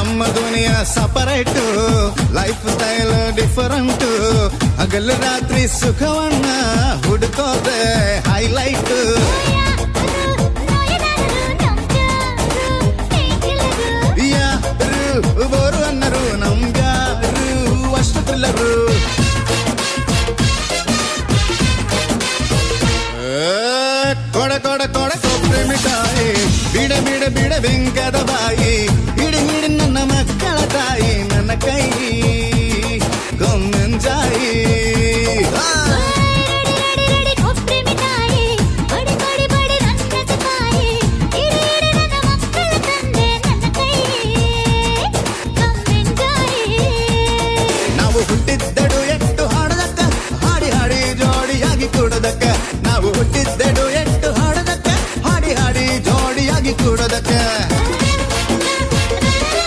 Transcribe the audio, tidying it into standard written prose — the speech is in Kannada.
ನಮ್ಮ ದುನಿಯಾ ಸಪರೇಟ್, ಲೈಫ್ ಸ್ಟೈಲ್ ಡಿಫರೆಂಟ್. ಹಗಲು ರಾತ್ರಿ ಸುಖವನ್ನ ಹುಡುಕೋದೆ ಹೈಲೈಟ್. ಯಾರು ಬೋರು ಅನ್ನರು ನಮ್ಗ್ಯಾರು ಅಷ್ಟು ಥ್ರಿಲ್ಲರು. ಕೊಡ ಕೊಡ ಕೊಡ ಕೊಬ್ಬರಿ ಮಿಠಾಯಿ, ಬಿಡ ಬಿಡ ಬಿಡ ಬೆಂಕದ ಬಾಯಿ, ಹಿಡಿ ಹಿಡಿ ನನ್ನ ಮಕ್ಕಳ ತಾಯಿ ನನ್ನ ಕೈ.